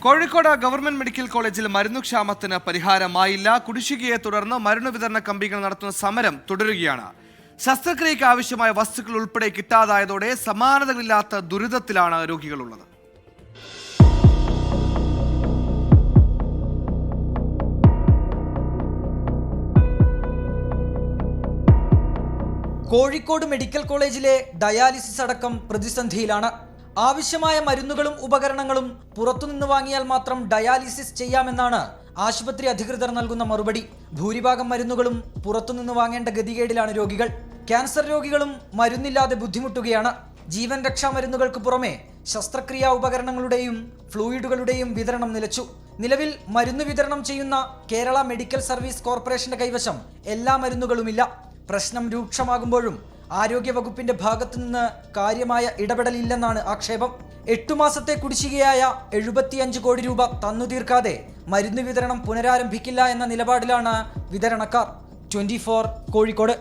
Kozhikode government medical കോളേജിൽ മരുന്നുക്ഷാമത്തിന് പരിഹാരമായില്ല. കുടിശ്ശികയെ തുടർന്ന് മരുന്ന് വിതരണ കമ്പനികൾ നടത്തുന്ന സമരം തുടരുകയാണ്. ശസ്ത്രക്രിയയ്ക്ക് ആവശ്യമായ വസ്തുക്കൾ ഉൾപ്പെടെ കിട്ടാതായതോടെ സമാനതകളില്ലാത്ത ദുരിതത്തിലാണ് രോഗികളുള്ളത്. കോഴിക്കോട് മെഡിക്കൽ കോളേജിലെ ഡയാലിസിസ് അടക്കം പ്രതിസന്ധിയിലാണ്. ആവശ്യമായ മരുന്നുകളും ഉപകരണങ്ങളും പുറത്തുനിന്ന് വാങ്ങിയാൽ മാത്രം ഡയാലിസിസ് ചെയ്യാമെന്നാണ് ആശുപത്രി അധികൃതർ നൽകുന്ന മറുപടി. ഭൂരിഭാഗം മരുന്നുകളും പുറത്തുനിന്ന് വാങ്ങേണ്ട ഗതികേടിലാണ് രോഗികൾ. ക്യാൻസർ രോഗികളും മരുന്നില്ലാതെ ബുദ്ധിമുട്ടുകയാണ്. ജീവൻ രക്ഷാ മരുന്നുകൾക്ക് പുറമെ ശസ്ത്രക്രിയാ ഉപകരണങ്ങളുടെയും ഫ്ലൂയിഡുകളുടെയും വിതരണം നിലച്ചു. നിലവിൽ മരുന്ന് വിതരണം ചെയ്യുന്ന കേരള മെഡിക്കൽ സർവീസ് കോർപ്പറേഷന്റെ കൈവശം എല്ലാ മരുന്നുകളുമില്ല. പ്രശ്നം രൂക്ഷമാകുമ്പോഴും ആരോഗ്യവകുപ്പിന്റെ ഭാഗത്തുനിന്ന് കാര്യമായ ഇടപെടലില്ലെന്നാണ് ആക്ഷേപം. 8 മാസത്തെ കുടിശ്ശികയായ 75 കോടി രൂപ തന്നു തീർക്കാതെ മരുന്ന് വിതരണം പുനരാരംഭിക്കില്ല എന്ന നിലപാടിലാണ് വിതരണക്കാർ. 24 കോഴിക്കോട്.